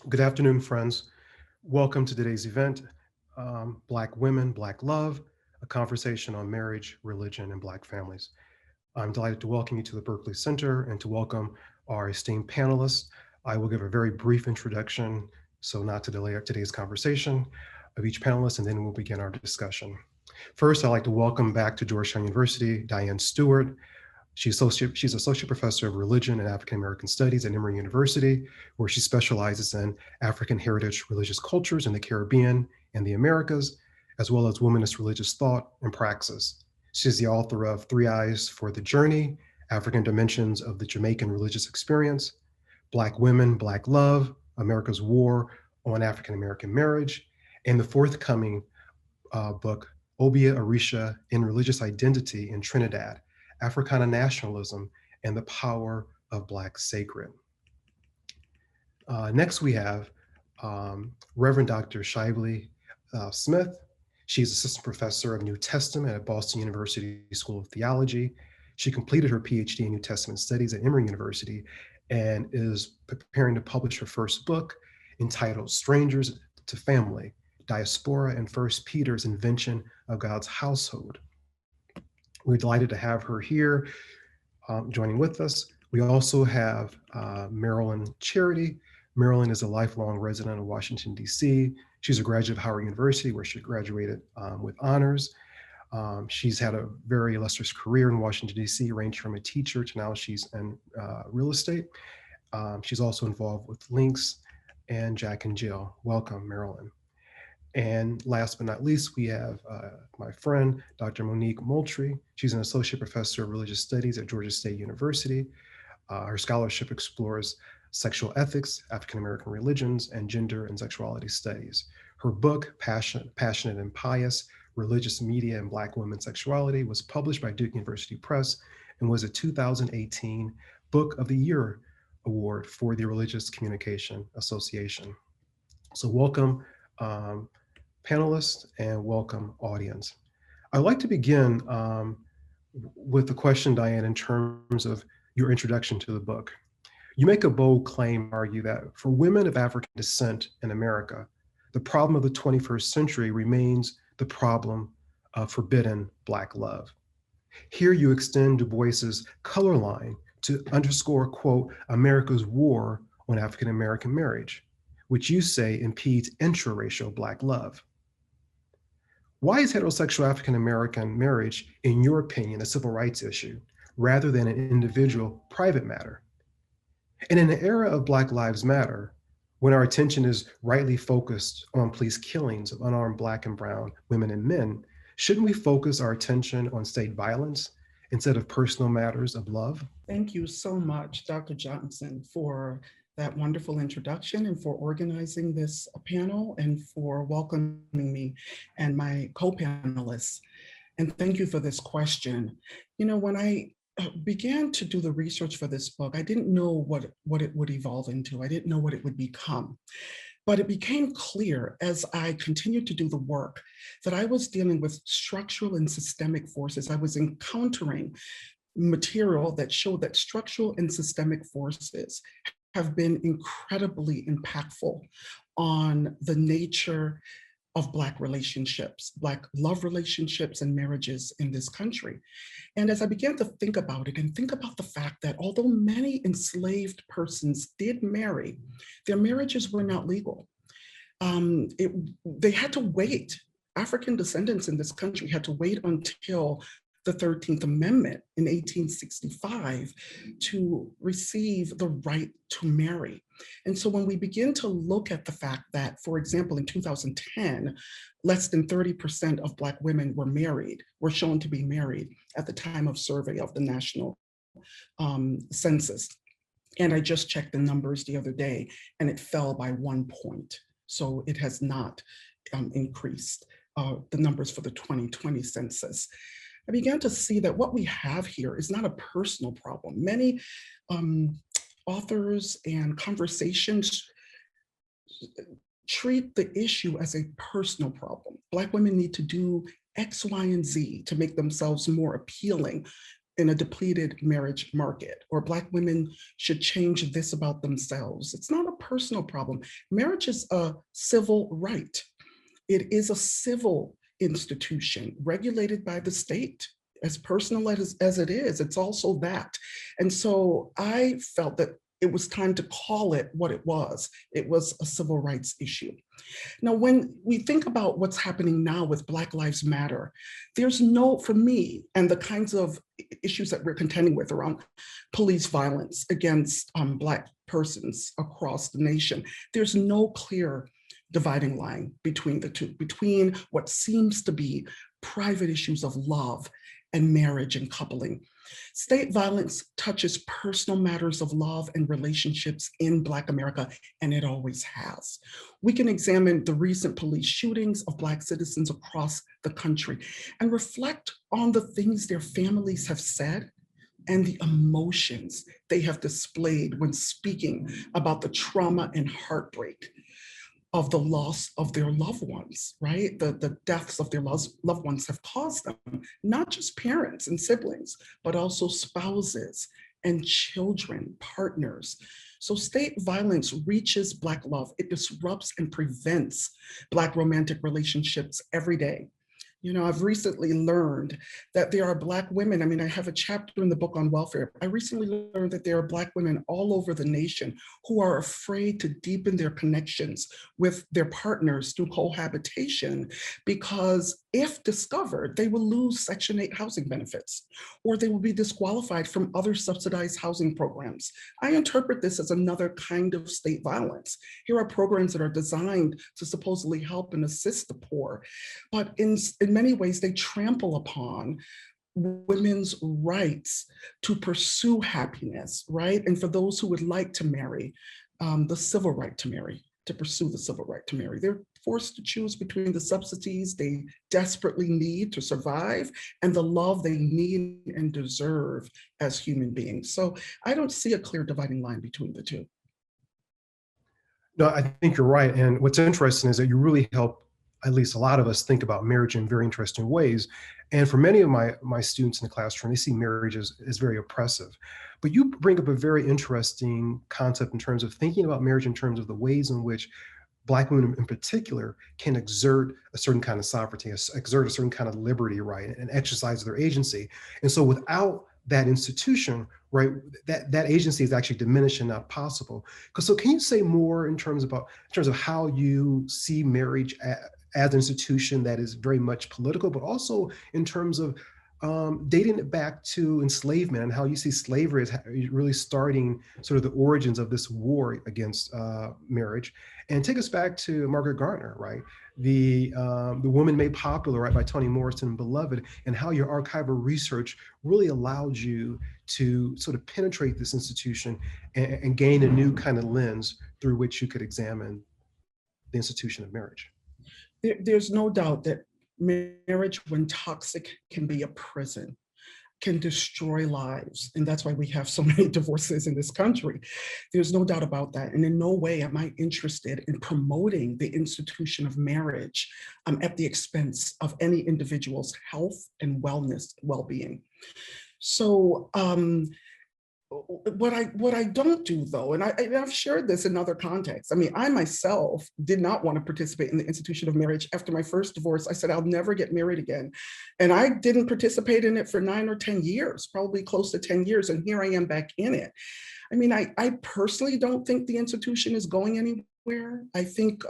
Good afternoon, friends. Welcome to today's event, Black Women, Black Love, a conversation on marriage, religion, and Black families. I'm delighted to welcome you to the Berkley Center and to welcome our esteemed panelists. I will give a very brief introduction, so not to delay today's conversation, of each panelist, and then we'll begin our discussion. First, I'd like to welcome back to Georgetown University, Diane Stewart. She's associate professor of religion and African American studies at Emory University, where she specializes in African heritage religious cultures in the Caribbean and the Americas, as well as womanist religious thought and praxis. She's the author of Three Eyes for the Journey, African Dimensions of the Jamaican Religious Experience, Black Women, Black Love, America's War on African American Marriage, and the forthcoming book, Obia Orisha in Religious Identity in Trinidad, Africana Nationalism and the Power of Black Sacred. Next, we have Reverend Dr. Shively Smith. She's assistant professor of New Testament at Boston University School of Theology. She completed her PhD in New Testament studies at Emory University and is preparing to publish her first book entitled Strangers to Family, Diaspora and First Peter's Invention of God's Household. We're delighted to have her here joining with us. We also have Marilyn Charity. Marilyn is a lifelong resident of Washington, D.C. She's a graduate of Howard University, where she graduated with honors. She's had a very illustrious career in Washington, D.C., ranged from a teacher to now she's in real estate. She's also involved with Lynx and Jack and Jill. Welcome, Marilyn. And last but not least, we have my friend, Dr. Monique Moultrie. She's an associate professor of religious studies at Georgia State University. Her scholarship explores sexual ethics, African American religions, and gender and sexuality studies. Her book, Passionate and Pious, Religious Media and Black Women's Sexuality, was published by Duke University Press and was a 2018 Book of the Year Award for the Religious Communication Association. So welcome, panelists, and welcome, audience. I'd like to begin with the question, Diane, in terms of your introduction to the book. You make a bold claim, argue that for women of African descent in America, the problem of the 21st century remains the problem of forbidden Black love. Here you extend Du Bois's color line to underscore, quote, America's war on African American marriage, which you say impedes intraracial Black love. Why is heterosexual African American marriage, in your opinion, a civil rights issue rather than an individual private matter? And in the era of Black Lives Matter, when our attention is rightly focused on police killings of unarmed Black and brown women and men, shouldn't we focus our attention on state violence instead of personal matters of love? Thank you so much, Dr. Johnson, for that wonderful introduction and for organizing this panel and for welcoming me and my co-panelists. And thank you for this question. You know, when I began to do the research for this book, I didn't know what it would evolve into. I didn't know what it would become. But it became clear as I continued to do the work that I was dealing with structural and systemic forces. I was encountering material that showed that structural and systemic forces have been incredibly impactful on the nature of Black relationships, Black love relationships and marriages in this country. And as I began to think about it and think about the fact that although many enslaved persons did marry, their marriages were not legal. They had to wait. African descendants in this country had to wait until the 13th Amendment in 1865 to receive the right to marry. And so when we begin to look at the fact that, for example, in 2010, less than 30% of Black women were shown to be married at the time of survey of the national census. And I just checked the numbers the other day and it fell by 1 point. So it has not increased the numbers for the 2020 census. I began to see that what we have here is not a personal problem. Many authors and conversations treat the issue as a personal problem. Black women need to do X, Y, and Z to make themselves more appealing in a depleted marriage market, or Black women should change this about themselves. It's not a personal problem. Marriage is a civil right. It is a civil institution regulated by the state. As personal as it is, it's also that. And so I felt that it was time to call it what it was. It was a civil rights issue. Now, when we think about what's happening now with Black Lives Matter, there's no, for me, and the kinds of issues that we're contending with around police violence against Black persons across the nation, there's no clear dividing line between the two, between what seems to be private issues of love and marriage and coupling. State violence touches personal matters of love and relationships in Black America, and it always has. We can examine the recent police shootings of Black citizens across the country and reflect on the things their families have said and the emotions they have displayed when speaking about the trauma and heartbreak of the loss of their loved ones, right? The deaths of their loved ones have caused them, not just parents and siblings, but also spouses and children, partners. So state violence reaches Black love. It disrupts and prevents Black romantic relationships every day. You know, I've recently learned that there are Black women. I mean, I have a chapter in the book on welfare. I recently learned that there are Black women all over the nation who are afraid to deepen their connections with their partners through cohabitation, because if discovered, they will lose Section 8 housing benefits, or they will be disqualified from other subsidized housing programs. I interpret this as another kind of state violence. Here are programs that are designed to supposedly help and assist the poor, but in many ways, they trample upon women's rights to pursue happiness, right? And for those who would like to marry, the civil right to marry, to pursue the civil right to marry. They're forced to choose between the subsidies they desperately need to survive and the love they need and deserve as human beings. So I don't see a clear dividing line between the two. No, I think you're right. And what's interesting is that you really help at least a lot of us think about marriage in very interesting ways. And for many of my students in the classroom, they see marriage as very oppressive. But you bring up a very interesting concept in terms of thinking about marriage in terms of the ways in which Black women in particular can exert a certain kind of sovereignty, exert a certain kind of liberty, right, and exercise their agency. And so without that institution, right, that agency is actually diminished and not possible. So can you say more in terms of how you see marriage as an institution that is very much political, but also in terms of dating it back to enslavement and how you see slavery as really starting sort of the origins of this war against marriage, and take us back to Margaret Garner, right? The woman made popular, right, by Toni Morrison and Beloved, and how your archival research really allowed you to sort of penetrate this institution and gain a new kind of lens through which you could examine the institution of marriage. There's no doubt that marriage, when toxic, can be a prison, can destroy lives. And that's why we have so many divorces in this country. There's no doubt about that. And in no way am I interested in promoting the institution of marriage at the expense of any individual's health and wellness, well-being. So what I don't do, though, and I've shared this in other contexts. I mean, I myself did not want to participate in the institution of marriage. After my first divorce, I said, I'll never get married again. And I didn't participate in it for 9 or 10 years, probably close to 10 years. And here I am back in it. I mean, I personally don't think the institution is going anywhere. I think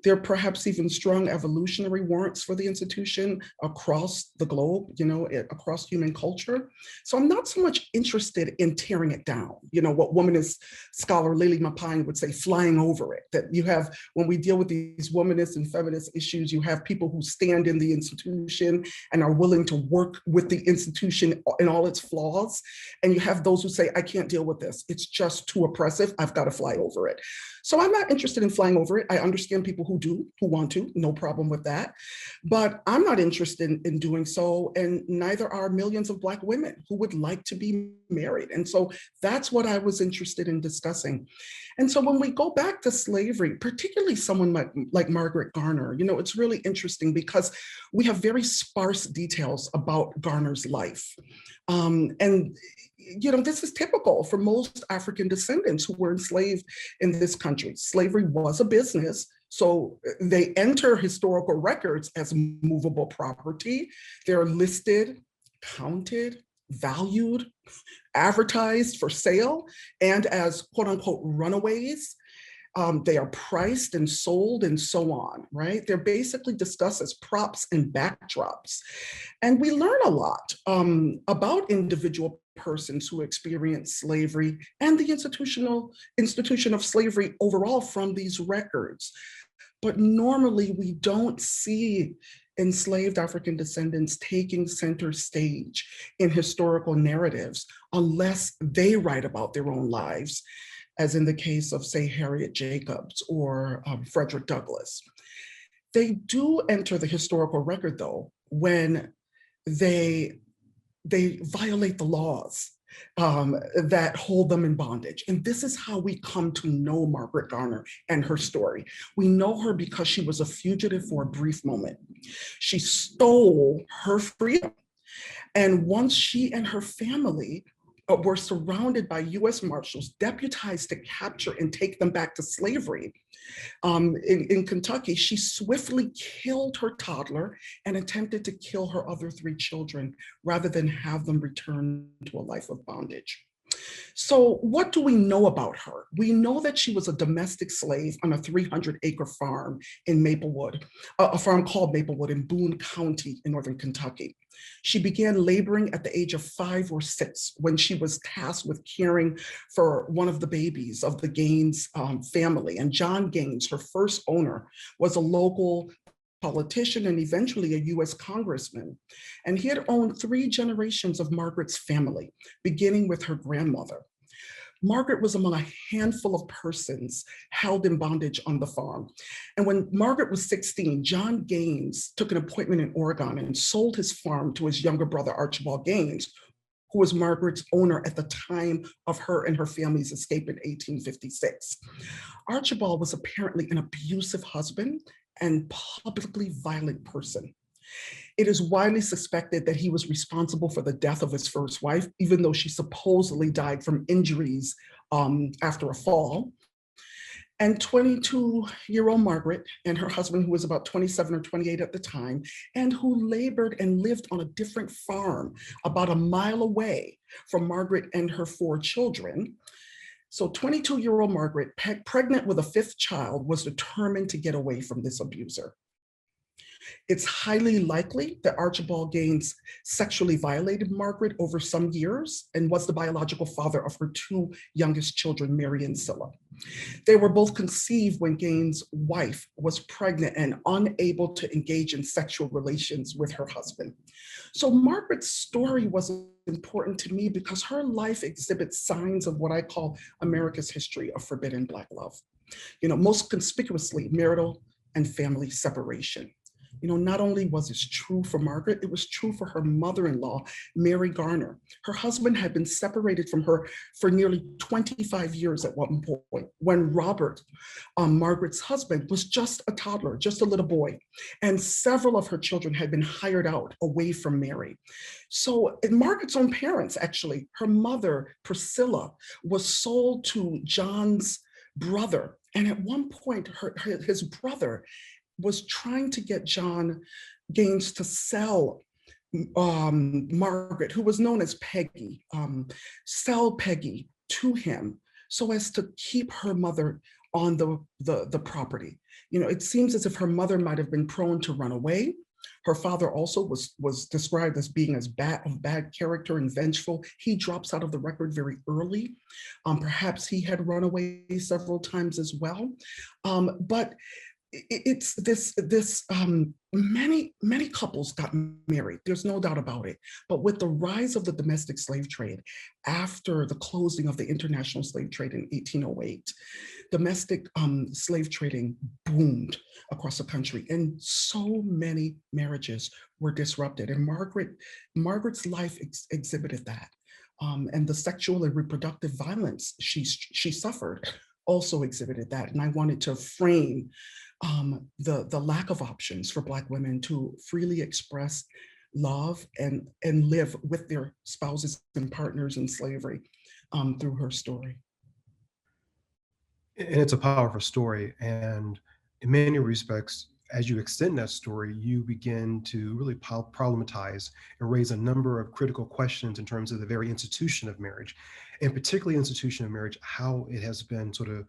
there are perhaps even strong evolutionary warrants for the institution across the globe, you know, across human culture. So I'm not so much interested in tearing it down. You know, what womanist scholar Lily Mapine would say, flying over it. That you have, when we deal with these womanist and feminist issues, you have people who stand in the institution and are willing to work with the institution in all its flaws. And you have those who say, I can't deal with this. It's just too oppressive. I've got to fly over it. So I'm not interested in flying over it. I understand people who do, who want to, no problem with that. But I'm not interested in doing so, and neither are millions of Black women who would like to be married. And so that's what I was interested in discussing. And so when we go back to slavery, particularly someone like Margaret Garner, it's really interesting because we have very sparse details about Garner's life. And this is typical for most African descendants who were enslaved in this country. Slavery was a business, so they enter historical records as movable property. They're listed, counted, valued, advertised for sale, and as quote unquote runaways. They are priced and sold and so on, right? They're basically discussed as props and backdrops. And we learn a lot about individual persons who experience slavery and the institution of slavery overall from these records. But normally we don't see enslaved African descendants taking center stage in historical narratives unless they write about their own lives, as in the case of, say, Harriet Jacobs or Frederick Douglass. They do enter the historical record, though, when they violate the laws that hold them in bondage. And this is how we come to know Margaret Garner and her story. We know her because she was a fugitive for a brief moment. She stole her freedom. And once she and her family were surrounded by US Marshals deputized to capture and take them back to slavery, in Kentucky, she swiftly killed her toddler and attempted to kill her other 3 children rather than have them return to a life of bondage. So what do we know about her? We know that she was a domestic slave on a 300-acre farm in Maplewood, a farm called Maplewood in Boone County in northern Kentucky. She began laboring at the age of 5 or 6 when she was tasked with caring for one of the babies of the Gaines family. And John Gaines, her first owner, was a local politician and eventually a US congressman. And he had owned 3 generations of Margaret's family, beginning with her grandmother. Margaret was among a handful of persons held in bondage on the farm. And when Margaret was 16, John Gaines took an appointment in Oregon and sold his farm to his younger brother, Archibald Gaines, who was Margaret's owner at the time of her and her family's escape in 1856. Archibald was apparently an abusive husband and publicly violent person. It is widely suspected that he was responsible for the death of his first wife, even though she supposedly died from injuries after a fall. And 22-year-old Margaret and her husband, who was about 27 or 28 at the time, and who labored and lived on a different farm about a mile away from Margaret and her 4 children. So 22-year-old Margaret, pregnant with a 5th child, was determined to get away from this abuser. It's highly likely that Archibald Gaines sexually violated Margaret over some years and was the biological father of her 2 youngest children, Mary and Scylla. They were both conceived when Gaines' wife was pregnant and unable to engage in sexual relations with her husband. So Margaret's story was important to me because her life exhibits signs of what I call America's history of forbidden Black love. Most conspicuously, marital and family separation. Not only was this true for Margaret, it was true for her mother-in-law, Mary Garner. Her husband had been separated from her for nearly 25 years at one point, when Robert, Margaret's husband, was just a toddler, just a little boy. And several of her children had been hired out away from Mary. So Margaret's own parents, actually, her mother, Priscilla, was sold to John's brother. And at one point, his brother was trying to get John Gaines to sell Margaret, who was known as Peggy, sell Peggy to him so as to keep her mother on the property. It seems as if her mother might have been prone to run away. Her father also was described as being of bad character and vengeful. He drops out of the record very early. Perhaps he had run away several times as well. But it's many couples got married. There's no doubt about it. But with the rise of the domestic slave trade after the closing of the international slave trade in 1808, domestic slave trading boomed across the country, and so many marriages were disrupted. And Margaret's life exhibited that. And the sexual and reproductive violence she suffered also exhibited that. And I wanted to frame the lack of options for Black women to freely express love and live with their spouses and partners in slavery through her story. And it's a powerful story. And in many respects, as you extend that story, you begin to really problematize and raise a number of critical questions in terms of the very institution of marriage, and particularly institution of marriage, how it has been sort of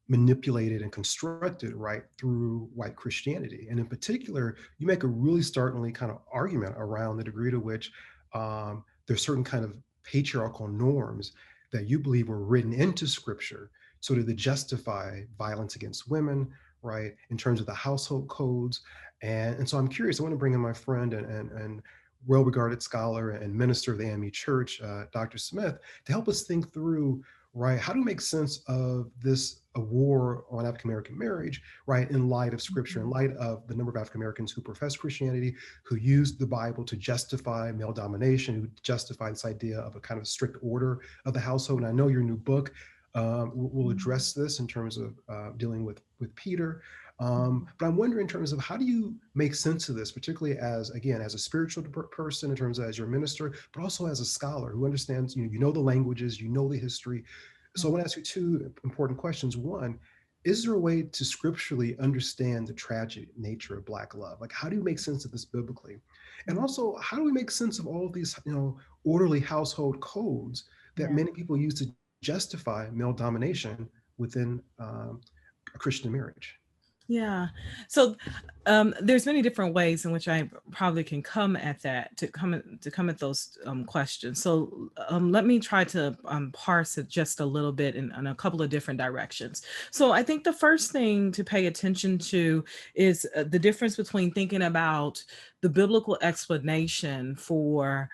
manipulated and constructed right through white Christianity. And in particular, you make a really startlingly kind of argument around the degree to which there's certain kind of patriarchal norms that you believe were written into scripture sort of to justify violence against women, right, in terms of the household codes. And so I'm curious, I want to bring in my friend and well-regarded scholar and minister of the AME Church, Dr. Smith, to help us think through, right, how do we make sense of this a war on African American marriage, right, in light of scripture, in light of the number of African Americans who profess Christianity, who used the Bible to justify male domination, who justify this idea of a kind of strict order of the household. And I know your new book will address this in terms of dealing with Peter. But I'm wondering in terms of how do you make sense of this, particularly as, again, as a spiritual person, in terms of as your minister, but also as a scholar who understands, you know the languages, you know the history. So I want to ask you two important questions. One, is there a way to scripturally understand the tragic nature of Black love? Like, how do you make sense of this biblically? And also, how do we make sense of all of these, orderly household codes that many people use to justify male domination within a Christian marriage? Yeah. So there's many different ways in which I probably can come at that, to come at those questions. So let me try to parse it just a little bit in a couple of different directions. So I think the first thing to pay attention to is the difference between thinking about the biblical explanation for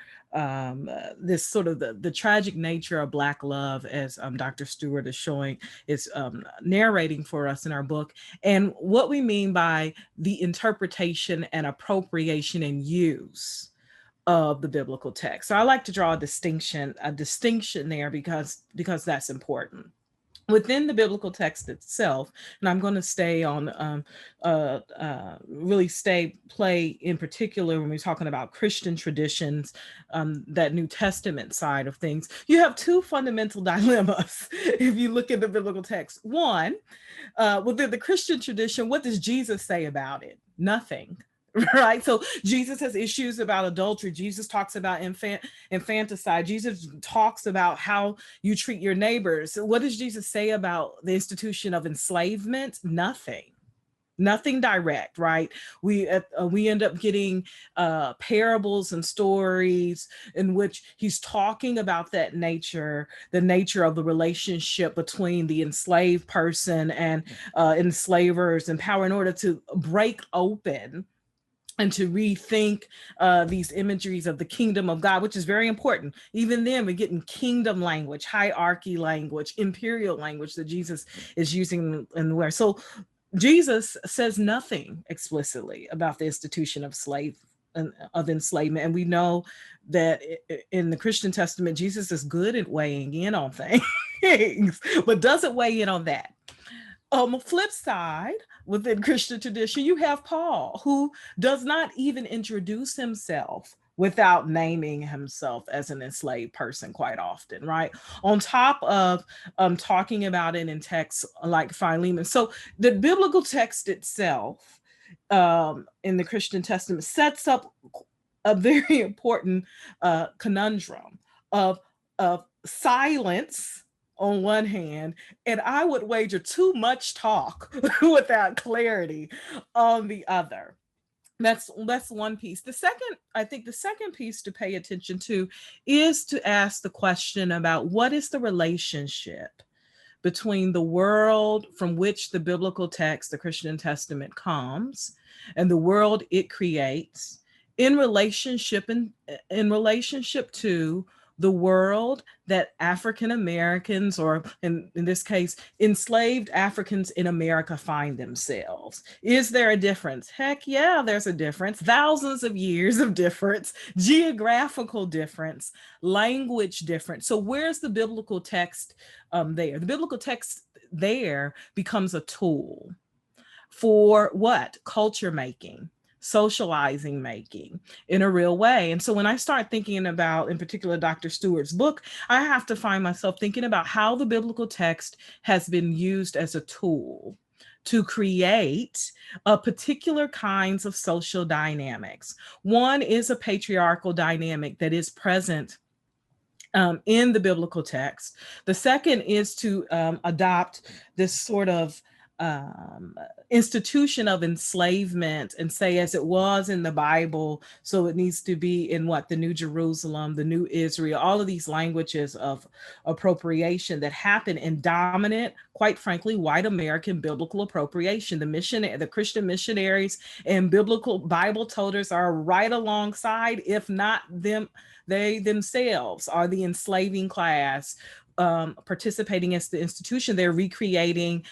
this sort of the tragic nature of Black love, as Dr. Stewart is narrating for us in our book, and what we mean by the interpretation and appropriation and use of the biblical text. So I like to draw a distinction there because that's important. Within the biblical text itself, and I'm going to stay on, play in particular when we're talking about Christian traditions, that New Testament side of things, you have two fundamental dilemmas if you look at the biblical text. One, within the Christian tradition, what does Jesus say about it? Nothing. Right. So Jesus has issues about adultery. Jesus talks about infanticide. Jesus talks about how you treat your neighbors. What does Jesus say about the institution of enslavement? Nothing direct, right? We end up getting parables and stories in which he's talking about the nature of the relationship between the enslaved person and enslavers and power, in order to break open and to rethink these imageries of the kingdom of God, which is very important. Even then, we're getting kingdom language, hierarchy language, imperial language that Jesus is using in the Word. So Jesus says nothing explicitly about the institution of enslavement. And we know that in the Christian Testament, Jesus is good at weighing in on things, but doesn't weigh in on that. Flip side, within Christian tradition, you have Paul, who does not even introduce himself without naming himself as an enslaved person quite often, right? On top of talking about it in texts like Philemon. So the biblical text itself in the Christian Testament sets up a very important conundrum of silence on one hand, and I would wager too much talk without clarity on the other. That's one piece. I think the second piece to pay attention to is to ask the question about what is the relationship between the world from which the biblical text, the Christian Testament, comes and the world it creates in relationship to the world that African Americans, or in this case, enslaved Africans in America, find themselves. Is there a difference? Heck yeah, there's a difference. Thousands of years of difference, geographical difference, language difference. So where's the biblical text there? The biblical text there becomes a tool for what? Culture making, socializing making in a real way. And so when I start thinking about, in particular, Dr. Stewart's book, I have to find myself thinking about how the biblical text has been used as a tool to create particular kinds of social dynamics. One is a patriarchal dynamic that is present in the biblical text. The second is to adopt this sort of institution of enslavement and say, as it was in the Bible, so it needs to be in what? The New Jerusalem, the New Israel, all of these languages of appropriation that happen in dominant, quite frankly, white American biblical appropriation. The Christian missionaries and biblical Bible toters are right alongside, if not them, they themselves are the enslaving class participating as the institution. They're recreating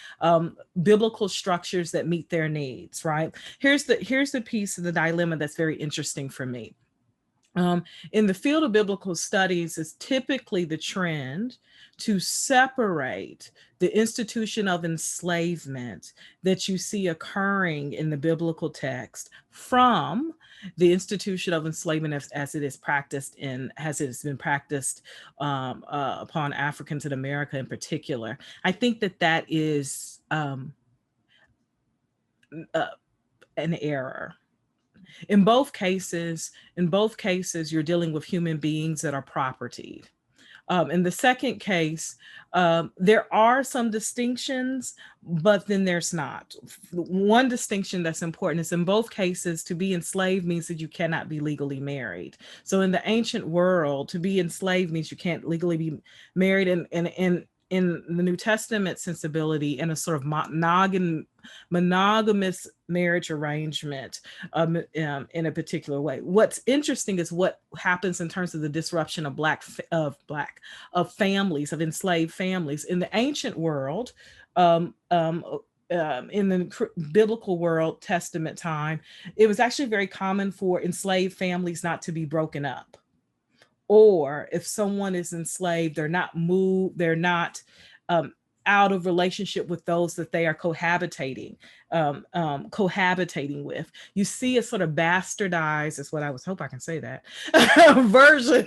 biblical structures that meet their needs, right? Here's the piece of the dilemma that's very interesting for me. In the field of biblical studies, is typically the trend to separate the institution of enslavement that you see occurring in the biblical text from the institution of enslavement as it is practiced as it has been practiced upon Africans in America in particular. I think that is an error. In both cases, you're dealing with human beings that are propertied. In the second case, there are some distinctions, but then there's not. One distinction that's important is in both cases, to be enslaved means that you cannot be legally married. So in the ancient world, to be enslaved means you can't legally be married. And in the New Testament sensibility, in a sort of monogamous marriage arrangement in a particular way. What's interesting is what happens in terms of the disruption of families, of enslaved families. In the ancient world, in the biblical world, Testament time, it was actually very common for enslaved families not to be broken up. Or if someone is enslaved, they're not out of relationship with those that they are cohabitating with. You see a sort of bastardized, is what I hope I can say that, version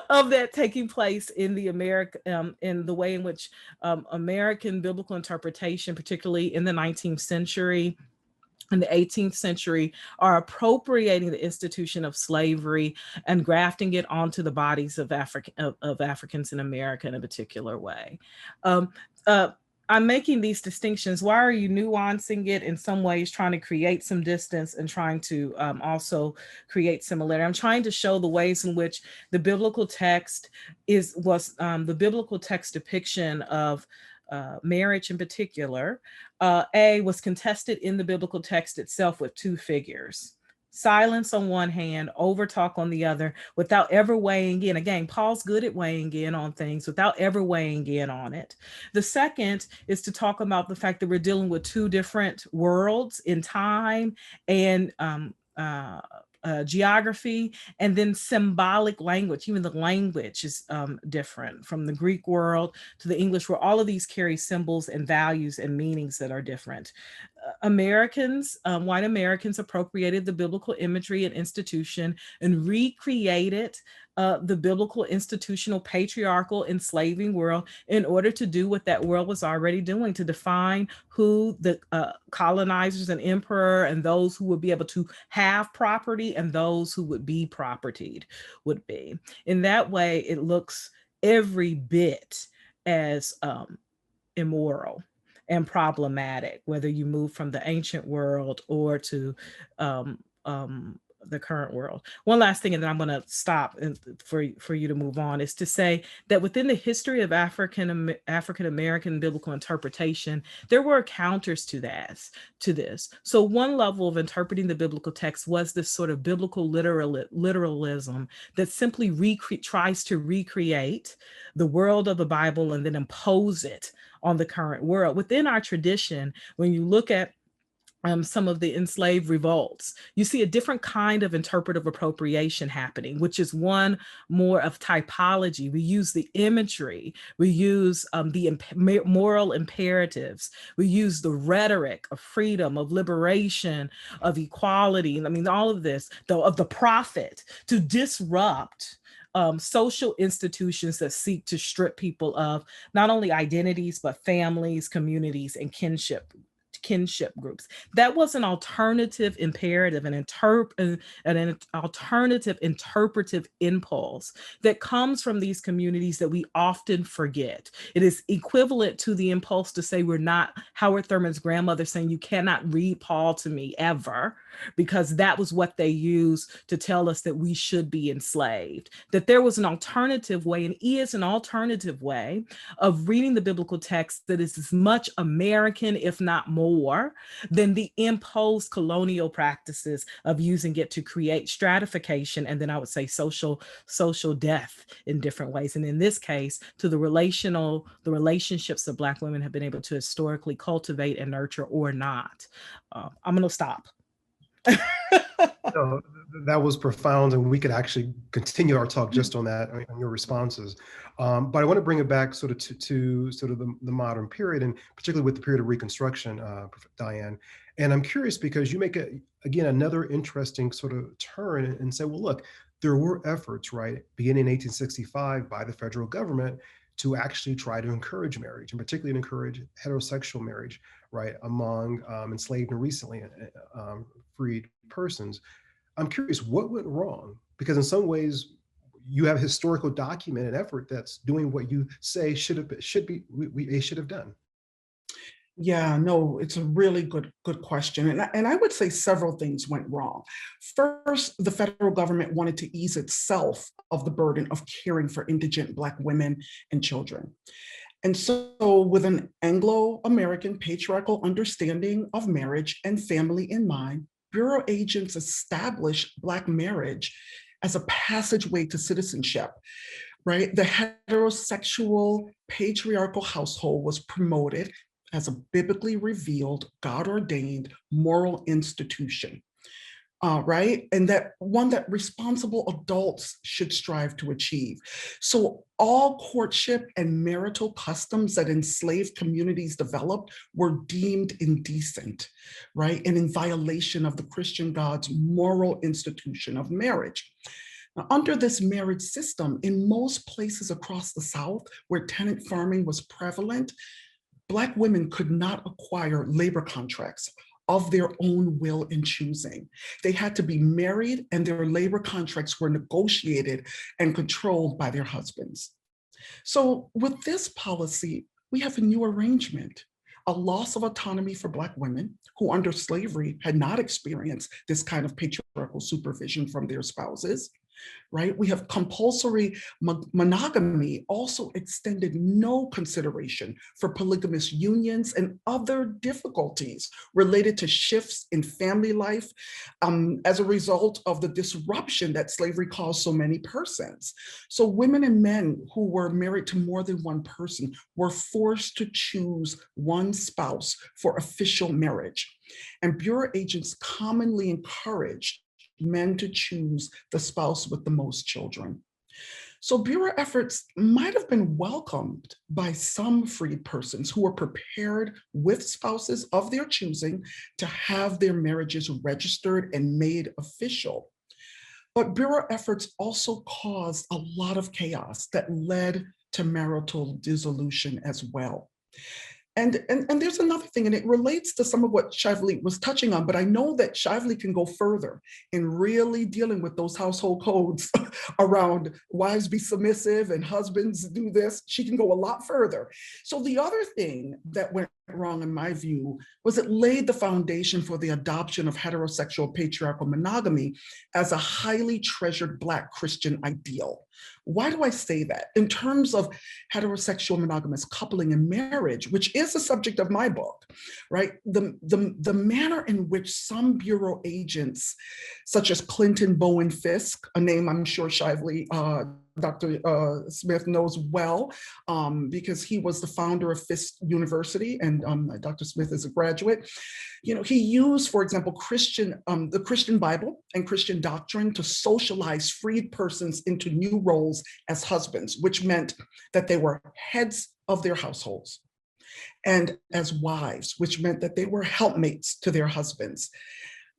of that taking place in the in the way in which American biblical interpretation, particularly in the 19th century, in the 18th century, are appropriating the institution of slavery and grafting it onto the bodies of Africans in America in a particular way. I'm making these distinctions. Why are you nuancing it in some ways, trying to create some distance and trying to also create similarity? I'm trying to show the ways in which the biblical text was the biblical text depiction of marriage in particular, was contested in the biblical text itself with two figures. Silence on one hand, overtalk on the other, without ever weighing in. Again, Paul's good at weighing in on things without ever weighing in on it. The second is to talk about the fact that we're dealing with two different worlds in time and geography, and then symbolic language. Even the language is different from the Greek world to the English, where all of these carry symbols and values and meanings that are different. White Americans appropriated the biblical imagery and institution and recreated the biblical institutional patriarchal enslaving world in order to do what that world was already doing, to define who the colonizers and emperor and those who would be able to have property and those who would be propertied would be. In that way, it looks every bit as immoral and problematic, whether you move from the ancient world or to the current world. One last thing, and then I'm going to stop for you to move on, is to say that within the history of African American biblical interpretation, there were counters to this. So one level of interpreting the biblical text was this sort of biblical literalism that simply tries to recreate the world of the Bible and then impose it on the current world. Within our tradition, when you look at some of the enslaved revolts, you see a different kind of interpretive appropriation happening, which is one more of typology. We use the imagery, we use the moral imperatives, we use the rhetoric of freedom, of liberation, of equality. I mean, all of this, of the prophet, to disrupt social institutions that seek to strip people of not only identities, but families, communities, and kinship groups. That was an alternative imperative, an alternative interpretive impulse that comes from these communities that we often forget. It is equivalent to the impulse to say, we're not Howard Thurman's grandmother saying, you cannot read Paul to me ever, because that was what they used to tell us that we should be enslaved. That there was an alternative way, and is an alternative way of reading the biblical text that is as much American, if not more, than the imposed colonial practices of using it to create stratification, and then I would say social death in different ways. And in this case, to the relationships that Black women have been able to historically cultivate and nurture or not. I'm going to stop. No, that was profound, and we could actually continue our talk just on that, on your responses. But I want to bring it back sort of to sort of the modern period, and particularly with the period of Reconstruction, Diane. And I'm curious because you make again another interesting sort of turn and say, well, look, there were efforts, right, beginning in 1865 by the federal government to actually try to encourage marriage, and particularly encourage heterosexual marriage, right, among enslaved and recently freed persons. I'm curious, what went wrong? Because in some ways, you have historical documented effort that's doing what you say should have done. Yeah, no, it's a really good question. And I would say several things went wrong. First, the federal government wanted to ease itself of the burden of caring for indigent Black women and children. And so with an Anglo-American patriarchal understanding of marriage and family in mind, Bureau agents established Black marriage as a passageway to citizenship, right? The heterosexual patriarchal household was promoted as a biblically revealed, God-ordained moral institution, right? And that one that responsible adults should strive to achieve. So all courtship and marital customs that enslaved communities developed were deemed indecent, right? And in violation of the Christian God's moral institution of marriage. Now, under this marriage system, in most places across the South where tenant farming was prevalent, Black women could not acquire labor contracts of their own will and choosing. They had to be married, and their labor contracts were negotiated and controlled by their husbands. So with this policy, we have a new arrangement, a loss of autonomy for Black women who under slavery had not experienced this kind of patriarchal supervision from their spouses. Right? We have compulsory monogamy also extended no consideration for polygamous unions and other difficulties related to shifts in family life as a result of the disruption that slavery caused so many persons. So women and men who were married to more than one person were forced to choose one spouse for official marriage. And Bureau agents commonly encouraged men to choose the spouse with the most children. So Bureau efforts might have been welcomed by some freed persons who were prepared with spouses of their choosing to have their marriages registered and made official. But Bureau efforts also caused a lot of chaos that led to marital dissolution as well. And there's another thing, and it relates to some of what Shively was touching on, but I know that Shively can go further in really dealing with those household codes around wives be submissive and husbands do this. She can go a lot further. So the other thing that went wrong, in my view, was it laid the foundation for the adoption of heterosexual patriarchal monogamy as a highly treasured Black Christian ideal. Why do I say that? In terms of heterosexual monogamous coupling and marriage, which is the subject of my book, right? The manner in which some bureau agents, such as Clinton Bowen Fisk, a name I'm sure Shively, Dr. Smith knows well, because he was the founder of Fisk University, and Dr. Smith is a graduate. You know, he used, for example, the Christian Bible and Christian doctrine to socialize freed persons into new roles as husbands, which meant that they were heads of their households, and as wives, which meant that they were helpmates to their husbands.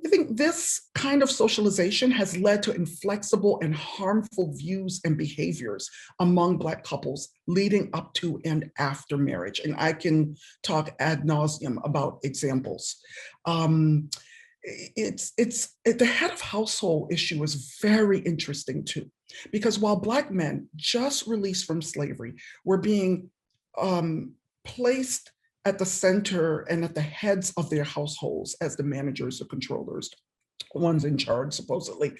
I think this kind of socialization has led to inflexible and harmful views and behaviors among Black couples leading up to and after marriage. And I can talk ad nauseum about examples. The head of household issue is very interesting too, because while Black men just released from slavery were being placed at the center and at the heads of their households as the managers or controllers, ones in charge supposedly,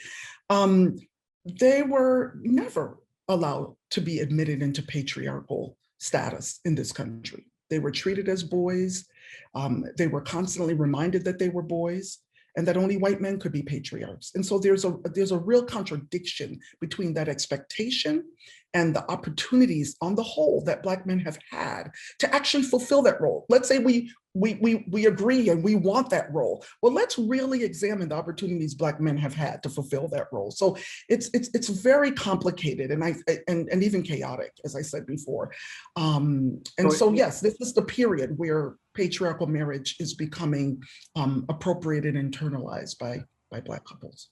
they were never allowed to be admitted into patriarchal status in this country. They were treated as boys. They were constantly reminded that they were boys and that only white men could be patriarchs. And so there's a real contradiction between that expectation and the opportunities on the whole that Black men have had to actually fulfill that role. Let's say we agree and we want that role. Well, let's really examine the opportunities Black men have had to fulfill that role. So it's very complicated and even chaotic, as I said before. So yes, this is the period where patriarchal marriage is becoming appropriated and internalized by Black couples.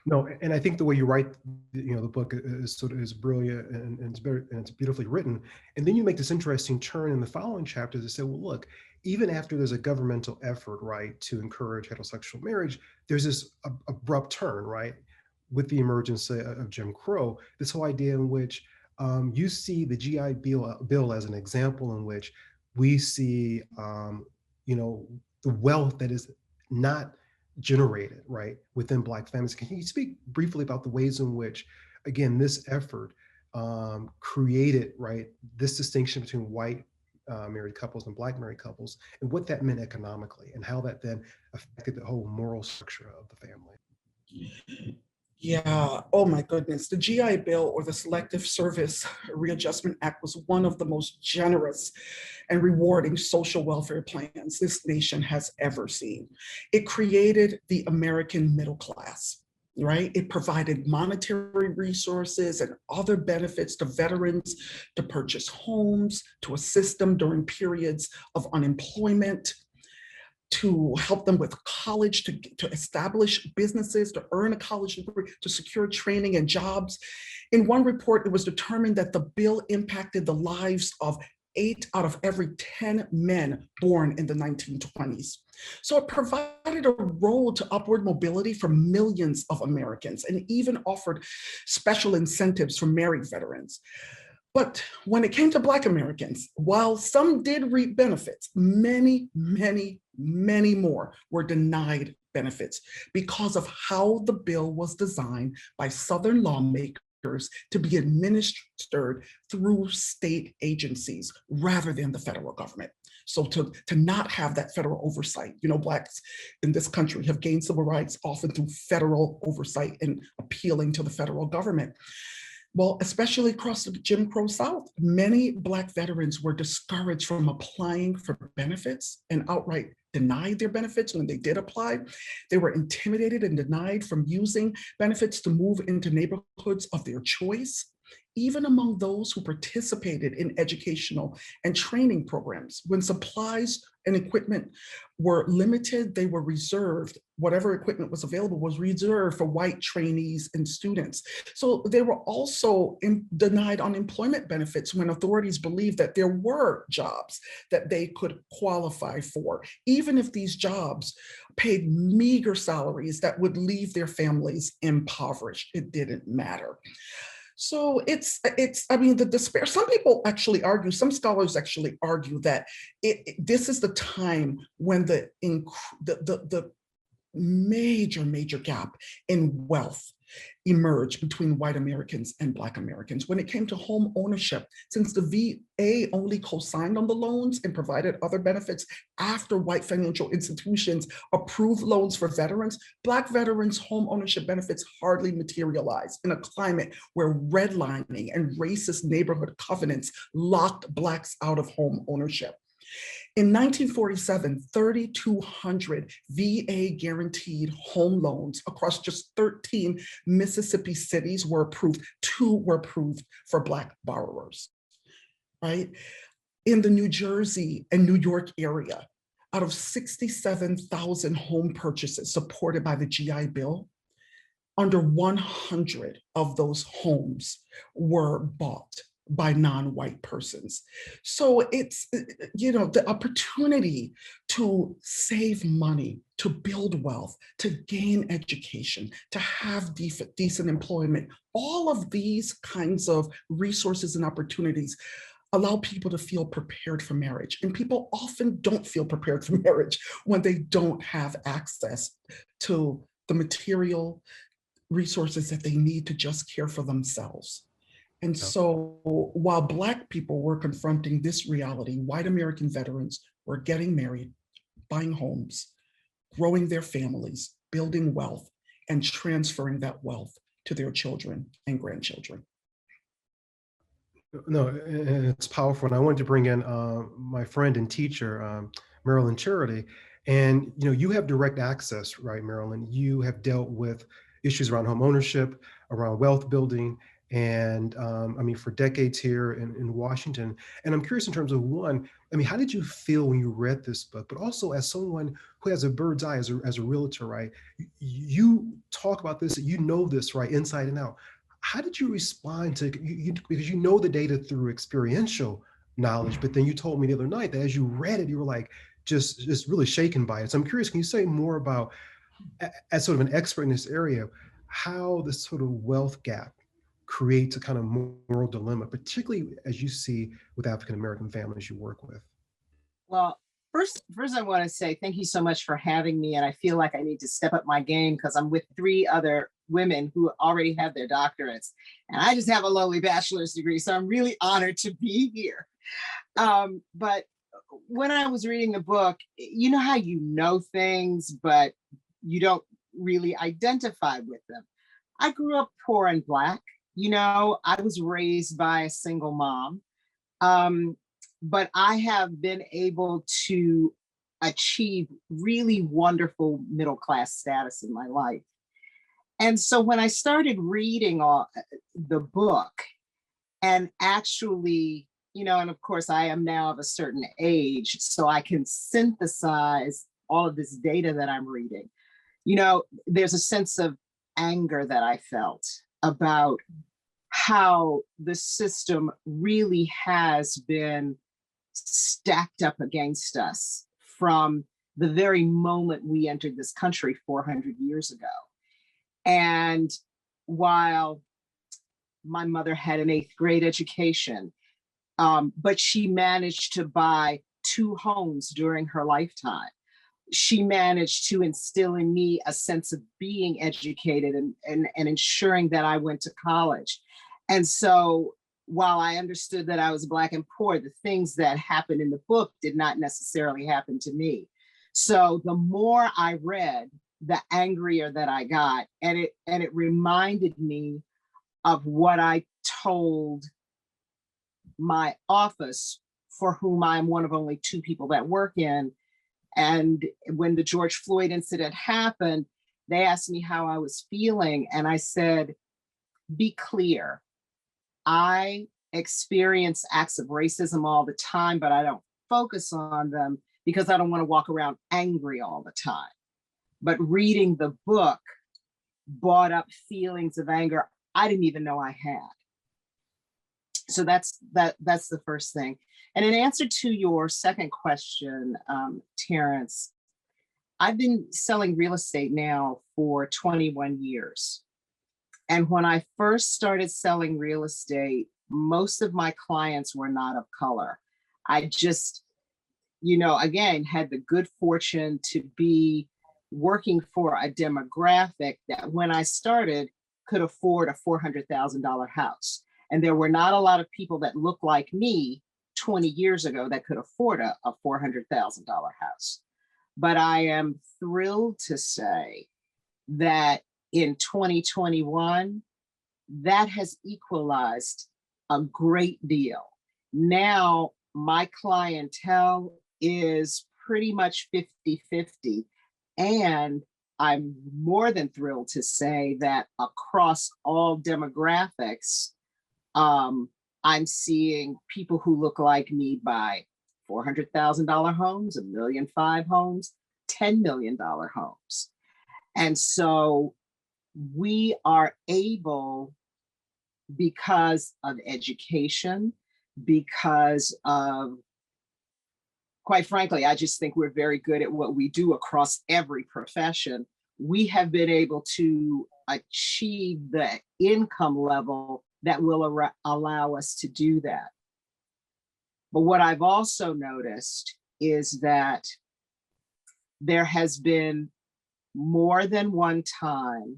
No, and I think the way you write, the book is brilliant and it's beautifully written. And then you make this interesting turn in the following chapter to say, well, look, even after there's a governmental effort, right, to encourage heterosexual marriage, there's this abrupt turn, right, with the emergence of Jim Crow. This whole idea in which you see the GI Bill as an example in which we see, the wealth that is not generated, right, within Black families. Can you speak briefly about the ways in which, again, this effort created, right, this distinction between white married couples and Black married couples, and what that meant economically, and how that then affected the whole moral structure of the family? Yeah, oh my goodness. The GI Bill, or the Selective Service Readjustment Act, was one of the most generous and rewarding social welfare plans this nation has ever seen. It created the American middle class, right? It provided monetary resources and other benefits to veterans to purchase homes, to assist them during periods of unemployment, to help them with college, to establish businesses, to earn a college degree, to secure training and jobs. In one report, it was determined that the bill impacted the lives of 8 out of every 10 men born in the 1920s. So it provided a road to upward mobility for millions of Americans and even offered special incentives for married veterans. But when it came to Black Americans, while some did reap benefits, many, many, many more were denied benefits because of how the bill was designed by Southern lawmakers to be administered through state agencies rather than the federal government. So to not have that federal oversight, Blacks in this country have gained civil rights often through federal oversight and appealing to the federal government. Well, especially across the Jim Crow South, many Black veterans were discouraged from applying for benefits and outright denied their benefits when they did apply. They were intimidated and denied from using benefits to move into neighborhoods of their choice. even among those who participated in educational and training programs. When supplies and equipment were limited, they were reserved. Whatever equipment was available was reserved for white trainees and students. So they were also denied unemployment benefits when authorities believed that there were jobs that they could qualify for, even if these jobs paid meager salaries that would leave their families impoverished. It didn't matter. So I mean, the despair, some people actually argue, some scholars actually argue that this is the time when the major gap in wealth emerged between white Americans and Black Americans. When it came to home ownership, since the VA only co-signed on the loans and provided other benefits after white financial institutions approved loans for veterans, Black veterans' home ownership benefits hardly materialized in a climate where redlining and racist neighborhood covenants locked Blacks out of home ownership. In 1947, 3,200 VA guaranteed home loans across just 13 Mississippi cities were approved. 2 were approved for Black borrowers, right? In the New Jersey and New York area, out of 67,000 home purchases supported by the GI Bill, under 100 of those homes were bought by non-white persons. So it's, the opportunity to save money, to build wealth, to gain education, to have decent employment, all of these kinds of resources and opportunities allow people to feel prepared for marriage. And people often don't feel prepared for marriage when they don't have access to the material resources that they need to just care for themselves. And so while Black people were confronting this reality, white American veterans were getting married, buying homes, growing their families, building wealth, and transferring that wealth to their children and grandchildren. No, it's powerful. And I wanted to bring in my friend and teacher, Marilyn Charity. And you have direct access, right, Marilyn? You have dealt with issues around home ownership, around wealth building, and I mean, for decades here in Washington. And I'm curious in terms of one, I mean, how did you feel when you read this book, but also as someone who has a bird's eye as a realtor, right? You talk about this, you know this, right, inside and out. How did you respond to, because you know the data through experiential knowledge, but then you told me the other night that as you read it, you were like, just really shaken by it. So I'm curious, can you say more about, as sort of an expert in this area, how this sort of wealth gap creates a kind of moral dilemma, particularly as you see with African-American families you work with? Well, first I want to say thank you so much for having me. And I feel like I need to step up my game because I'm with 3 other women who already have their doctorates. And I just have a lowly bachelor's degree. So I'm really honored to be here. But when I was reading the book, you know how you know things, but you don't really identify with them. I grew up poor and Black. I was raised by a single mom, but I have been able to achieve really wonderful middle-class status in my life. And so when I started reading the book and actually, and of course I am now of a certain age, so I can synthesize all of this data that I'm reading. There's a sense of anger that I felt about how the system really has been stacked up against us from the very moment we entered this country 400 years ago. And while my mother had an 8th grade education, but she managed to buy 2 homes during her lifetime. She managed to instill in me a sense of being educated and ensuring that I went to college. And so while I understood that I was Black and poor, the things that happened in the book did not necessarily happen to me. So the more I read, the angrier that I got. And it reminded me of what I told my office, for whom I'm one of only 2 people that work in. And when the George Floyd incident happened, they asked me how I was feeling. And I said, be clear, I experience acts of racism all the time, but I don't focus on them because I don't want to walk around angry all the time. But reading the book brought up feelings of anger I didn't even know I had. So that's the first thing. And in answer to your second question, Terrence, I've been selling real estate now for 21 years. And when I first started selling real estate, most of my clients were not of color. I just, again, had the good fortune to be working for a demographic that when I started could afford a $400,000 house. And there were not a lot of people that looked like me 20 years ago that could afford a $400,000 house. But I am thrilled to say that in 2021, that has equalized a great deal. Now, my clientele is pretty much 50-50. And I'm more than thrilled to say that across all demographics, I'm seeing people who look like me buy $400,000 homes, $1.5 million homes, $10 million homes. And so we are able, because of education, because of, quite frankly, I just think we're very good at what we do across every profession. We have been able to achieve the income level that will allow us to do that. But what I've also noticed is that there has been more than one time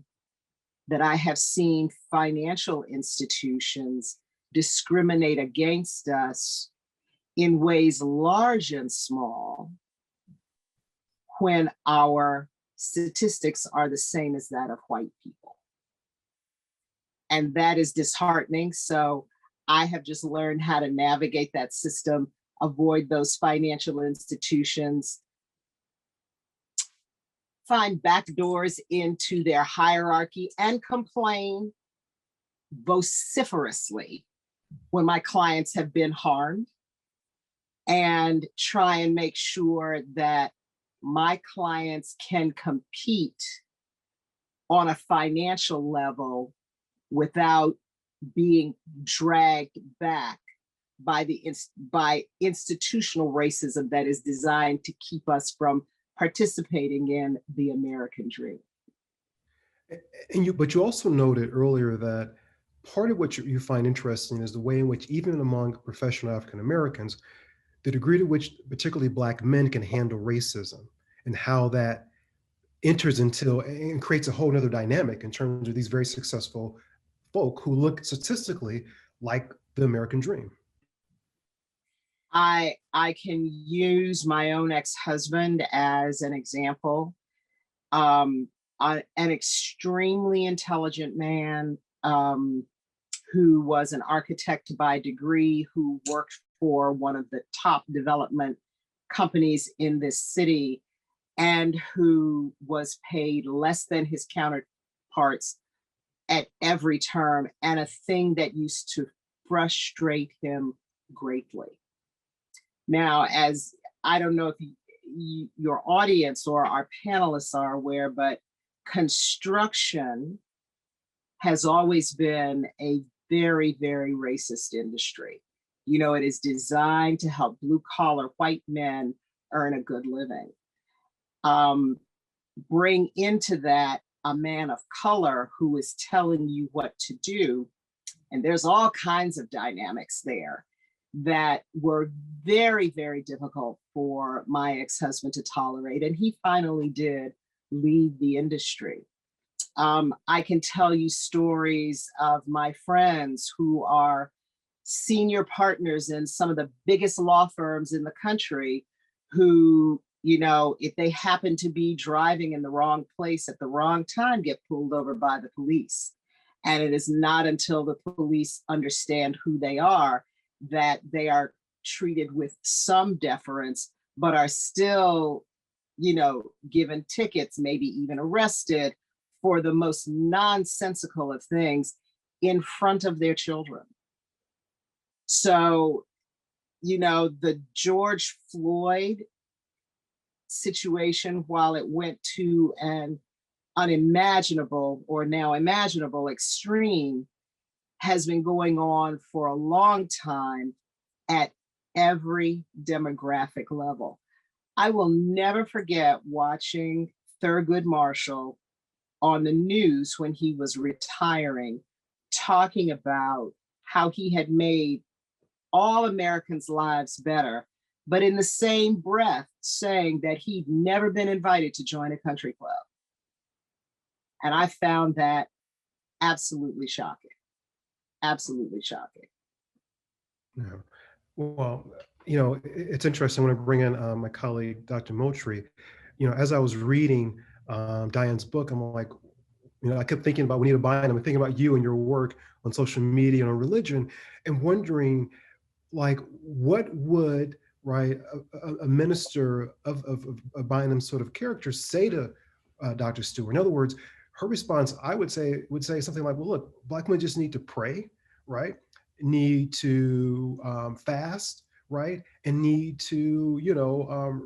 that I have seen financial institutions discriminate against us in ways large and small when our statistics are the same as that of white people. And that is disheartening. So I have just learned how to navigate that system, avoid those financial institutions, find back doors into their hierarchy, and complain vociferously when my clients have been harmed, and try and make sure that my clients can compete on a financial level without being dragged back by institutional racism that is designed to keep us from participating in the American dream. But you also noted earlier that part of what you find interesting is the way in which, even among professional African Americans, the degree to which particularly Black men can handle racism, and how that enters into and creates a whole other dynamic in terms of these very successful folk who look statistically like the American dream. I can use my own ex-husband as an example. An extremely intelligent man who was an architect by degree, who worked for one of the top development companies in this city, and who was paid less than his counterparts at every term, and a thing that used to frustrate him greatly. Now, as I don't know if your audience or our panelists are aware, but construction has always been a very, very racist industry. It is designed to help blue-collar white men earn a good living. Bring into that a man of color who is telling you what to do, and there's all kinds of dynamics there that were very, very difficult for my ex-husband to tolerate, and he finally did leave the industry. I can tell you stories of my friends who are senior partners in some of the biggest law firms in the country who, if they happen to be driving in the wrong place at the wrong time, get pulled over by the police. And it is not until the police understand who they are that they are treated with some deference, but are still, given tickets, maybe even arrested for the most nonsensical of things in front of their children. So, the George Floyd situation, while it went to an unimaginable or now imaginable extreme, has been going on for a long time at every demographic level. I will never forget watching Thurgood Marshall on the news when he was retiring, talking about how he had made all Americans' lives better, but in the same breath saying that he'd never been invited to join a country club. And I found that absolutely shocking. Absolutely shocking. Yeah. Well, it's interesting when I bring in my colleague, Dr. Moultrie. As I was reading Diane's book, I'm like, I kept thinking about Juanita Bynum and thinking about you and your work on social media and on religion, and wondering, like, what would a minister of Bynum's sort of character say to Dr. Stewart? In other words, her response, I would say something like, well, look, Black women just need to pray, right? Need to fast, right? And need to,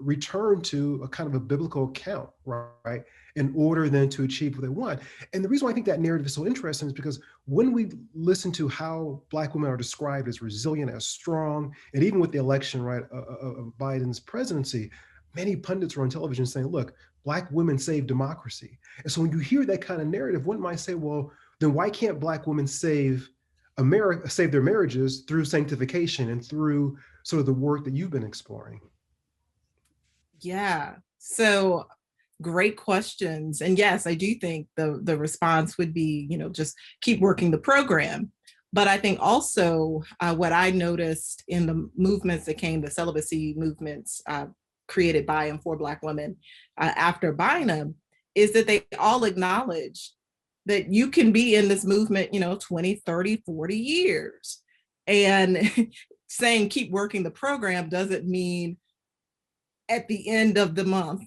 return to a kind of a biblical account, right? In order then to achieve what they want. And the reason why I think that narrative is so interesting is because when we listen to how Black women are described as resilient, as strong, and even with the election, right, of Biden's presidency, many pundits were on television saying, look, Black women save democracy. And so when you hear that kind of narrative, one might say, well, then why can't Black women save their marriages through sanctification and through sort of the work that you've been exploring? Yeah, so great questions. And yes, I do think the response would be, just keep working the program. But I think also what I noticed in the movements that came, the celibacy movements created by and for Black women after Bynum, is that they all acknowledge that you can be in this movement, 20, 30, 40 years. And saying keep working the program doesn't mean at the end of the month,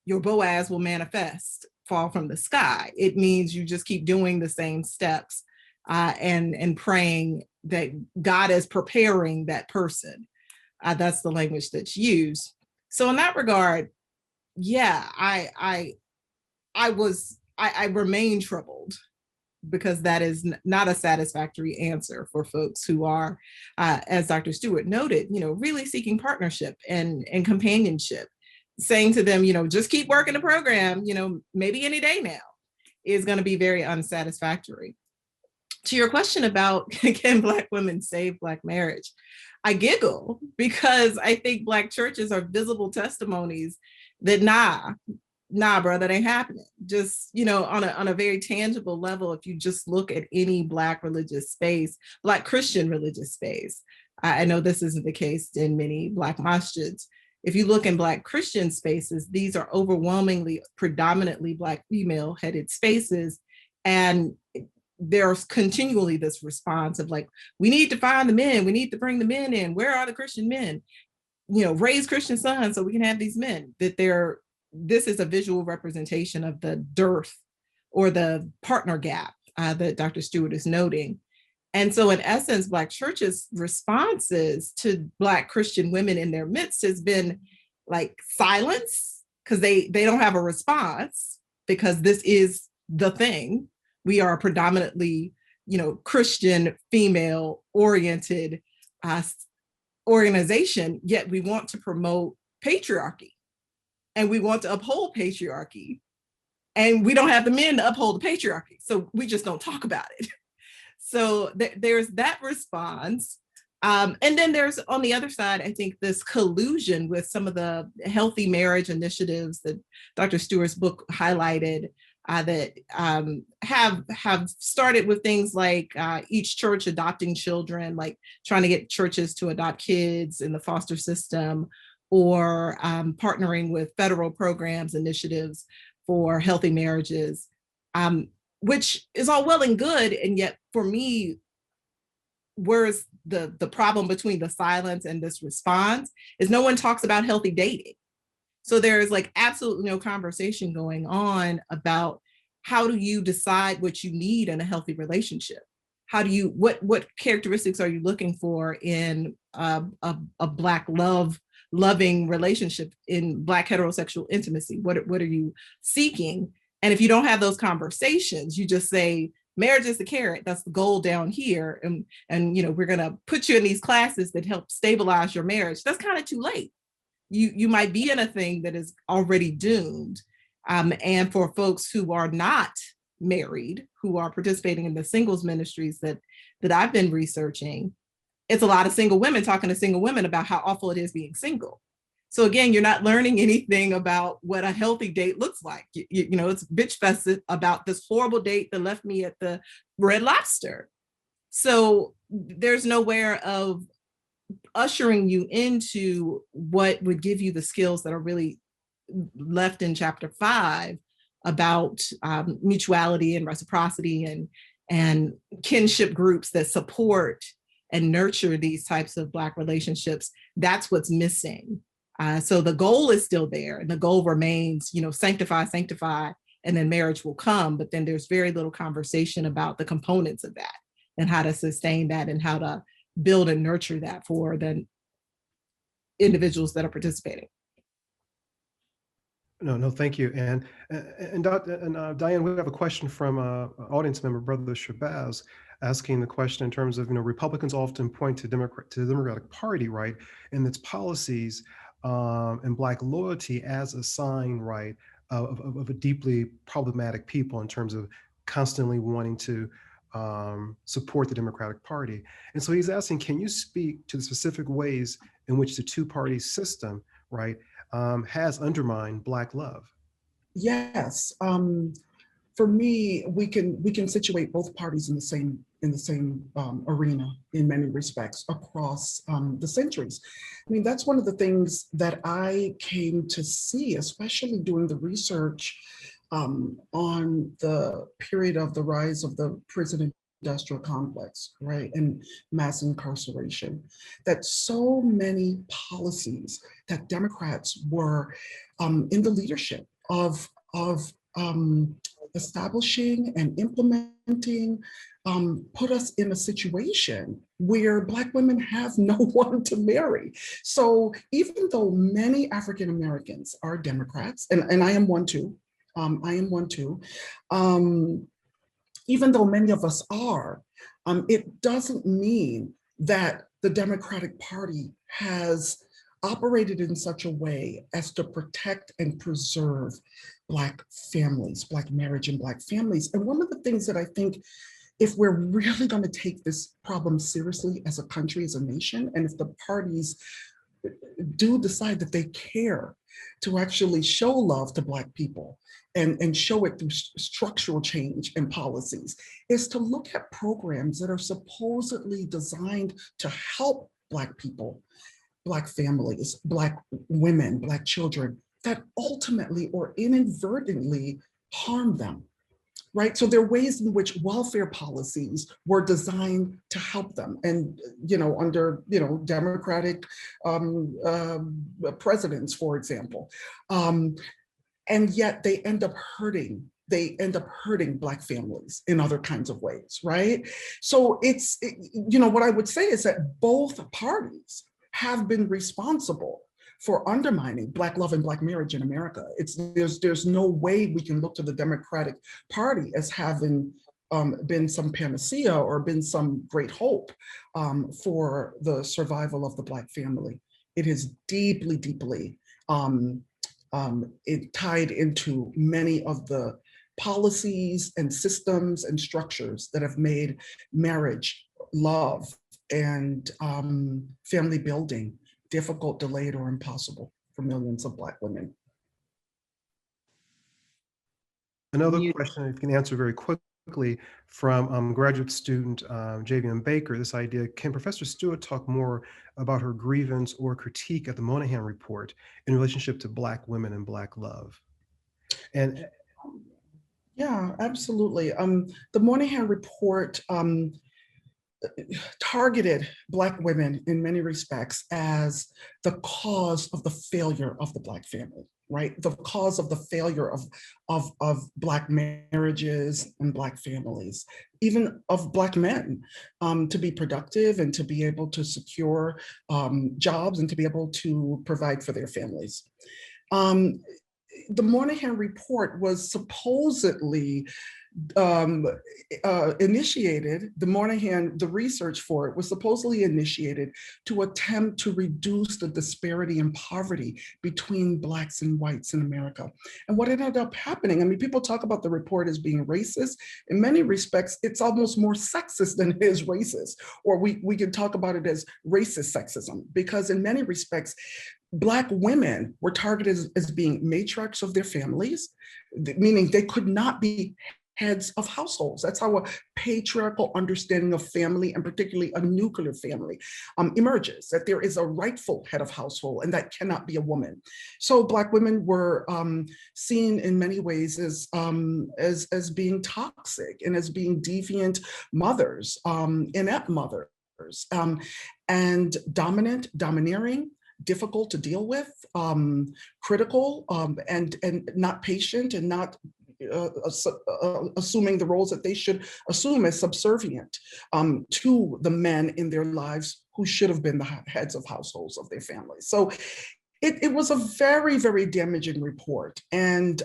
your Boaz will manifest, fall from the sky. It means you just keep doing the same steps and praying that God is preparing that person. That's the language that's used. So in that regard, yeah, I remain troubled, because that is not a satisfactory answer for folks who are, as Dr. Stewart noted, really seeking partnership and companionship, saying to them, just keep working the program, maybe any day now, is going to be very unsatisfactory. To your question about can Black women save Black marriage, I giggle because I think Black churches are visible testimonies that nah, bro, that ain't happening. Just, on a very tangible level, if you just look at any Black religious space, Black Christian religious space, I know this isn't the case in many Black masjids. If you look in Black Christian spaces, these are overwhelmingly, predominantly Black female-headed spaces. And there's continually this response of like, we need to find the men, we need to bring the men in. Where are the Christian men? Raise Christian sons so we can have these men. This is a visual representation of the dearth or the partner gap that Dr. Stewart is noting. And so in essence, Black churches' responses to Black Christian women in their midst has been like silence, because they don't have a response, because this is the thing. We are a predominantly, Christian, female-oriented organization, yet we want to promote patriarchy. And we want to uphold patriarchy, and we don't have the men to uphold the patriarchy. So we just don't talk about it. So there's that response. And then there's, on the other side, I think this collusion with some of the healthy marriage initiatives that Dr. Stewart's book highlighted that have started with things like each church adopting children, like trying to get churches to adopt kids in the foster system, or partnering with federal programs, initiatives for healthy marriages, which is all well and good. And yet for me, where's the problem between the silence and this response is no one talks about healthy dating. So there's like absolutely no conversation going on about how do you decide what you need in a healthy relationship? how do you, what characteristics are you looking for in a Black loving relationship, in Black heterosexual intimacy? What are you seeking? And if you don't have those conversations, you just say, marriage is the carrot, that's the goal down here. And we're gonna put you in these classes that help stabilize your marriage. That's kind of too late. You might be in a thing that is already doomed. And for folks who are not married, who are participating in the singles ministries that I've been researching, it's a lot of single women talking to single women about how awful it is being single. So again, you're not learning anything about what a healthy date looks like. It's bitch fested about this horrible date that left me at the Red Lobster. So there's nowhere of ushering you into what would give you the skills that are really left in chapter 5 about mutuality and reciprocity and kinship groups that support and nurture these types of Black relationships. That's what's missing. So the goal is still there, and the goal remains, sanctify, and then marriage will come. But then there's very little conversation about the components of that and how to sustain that and how to build and nurture that for the individuals that are participating. No, thank you. And Diane, we have a question from audience member, Brother Shabazz, asking the question in terms of, Republicans often point to the Democratic Party, right, and its policies and Black loyalty as a sign, right, of a deeply problematic people in terms of constantly wanting to support the Democratic Party. And so he's asking, can you speak to the specific ways in which the two-party system, right, has undermined Black love? Yes. For me, we can situate both parties in the same arena in many respects across the centuries. I mean, that's one of the things that I came to see, especially doing the research on the period of the rise of the prison industrial complex, right, and mass incarceration, that so many policies that Democrats were in the leadership of establishing and implementing put us in a situation where Black women have no one to marry. So even though many African Americans are Democrats, and I am one too, even though many of us are, it doesn't mean that the Democratic Party has operated in such a way as to protect and preserve Black families, Black marriage and Black families. And one of the things that I think, if we're really going to take this problem seriously as a country, as a nation, and if the parties do decide that they care to actually show love to Black people and show it through structural change and policies, is to look at programs that are supposedly designed to help Black people, Black families, Black women, Black children, that ultimately or inadvertently harm them, right? So there are ways in which welfare policies were designed to help them. And, under, Democratic presidents, for example. And yet they end up hurting Black families in other kinds of ways, right? So what I would say is that both parties have been responsible for undermining Black love and Black marriage in America. There's no way we can look to the Democratic Party as having been some panacea or been some great hope for the survival of the Black family. It is deeply, deeply tied into many of the policies and systems and structures that have made marriage, love, and family building difficult, delayed, or impossible for millions of Black women. Another question, if you can answer very quickly, from graduate student Javian Baker, this idea: can Professor Stewart talk more about her grievance or critique of the Moynihan report in relationship to Black women and Black love? And yeah, absolutely. The Moynihan report targeted Black women in many respects as the cause of the failure of the Black family. right? The cause of the failure of Black marriages and Black families, even of Black men, to be productive and to be able to secure jobs and to be able to provide for their families. The Moynihan report was supposedly initiated, the research for it was supposedly initiated to attempt to reduce the disparity and poverty between Blacks and whites in America. And what ended up happening, I mean, people talk about the report as being racist. In many respects, it's almost more sexist than it is racist, or we can talk about it as racist sexism, because in many respects, Black women were targeted as being matriarchs of their families, meaning they could not be heads of households. That's how a patriarchal understanding of family, and particularly a nuclear family, emerges, that there is a rightful head of household and that cannot be a woman. So Black women were seen in many ways as being toxic and as being deviant mothers, inept mothers, and domineering, difficult to deal with, critical, and not patient, and not assuming the roles that they should assume as subservient to the men in their lives who should have been the heads of households of their families. So it was a very, very damaging report. And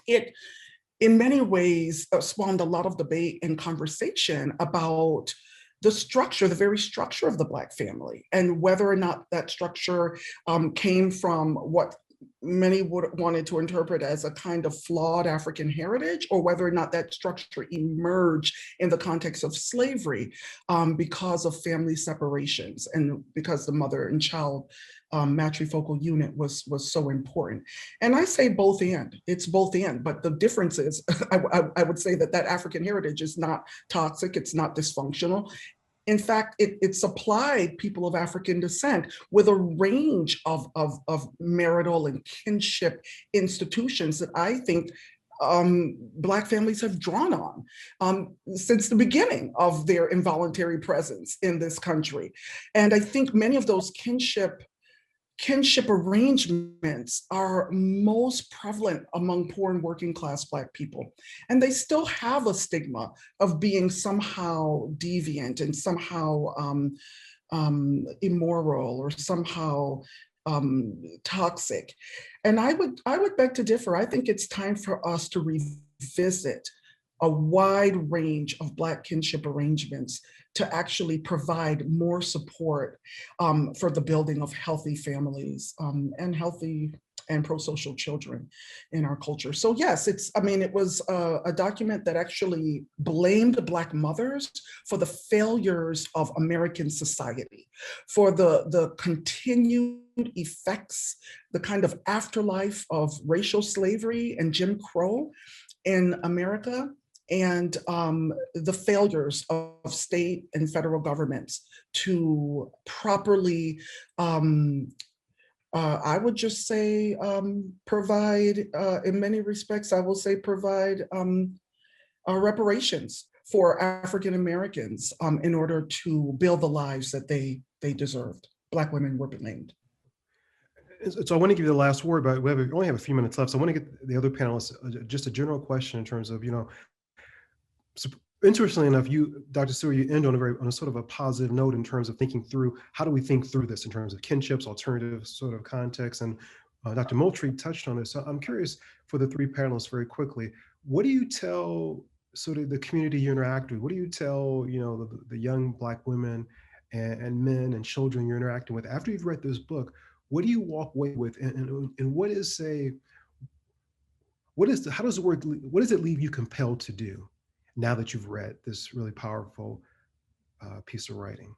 it, in many ways, spawned a lot of debate and conversation about the structure, the very structure of the Black family, and whether or not that structure came from what many wanted to interpret as a kind of flawed African heritage, or whether or not that structure emerged in the context of slavery because of family separations and because the mother and child matrifocal unit was so important. And I say both and, it's both and, but the difference is, I would say that African heritage is not toxic, it's not dysfunctional. In fact, it supplied people of African descent with a range of marital and kinship institutions that I think Black families have drawn on since the beginning of their involuntary presence in this country. And I think many of those kinship arrangements are most prevalent among poor and working class Black people. And they still have a stigma of being somehow deviant and somehow immoral, or somehow toxic. And I would beg to differ. I think it's time for us to revisit a wide range of Black kinship arrangements to actually provide more support for the building of healthy families and healthy and pro-social children in our culture. So yes, it was a document that actually blamed Black mothers for the failures of American society, for the continued effects, the kind of afterlife of racial slavery and Jim Crow in America, and the failures of state and federal governments to properly, I would just say, provide, in many respects, I will say provide reparations for African Americans in order to build the lives that they deserved. Black women were blamed. So I want to give you the last word, but we only have a few minutes left. So I want to get the other panelists just a general question in terms of, so interestingly enough, Dr. Stewart, you end on a sort of a positive note in terms of thinking through, how do we think through this in terms of kinships, alternative sort of context, and Dr. Moultrie touched on this. So I'm curious for the three panelists very quickly, what do you tell sort of the community you interact with? What do you tell, the young Black women and men and children you're interacting with after you've read this book? What do you walk away with, and what does it leave you compelled to do now that you've read this really powerful piece of writing?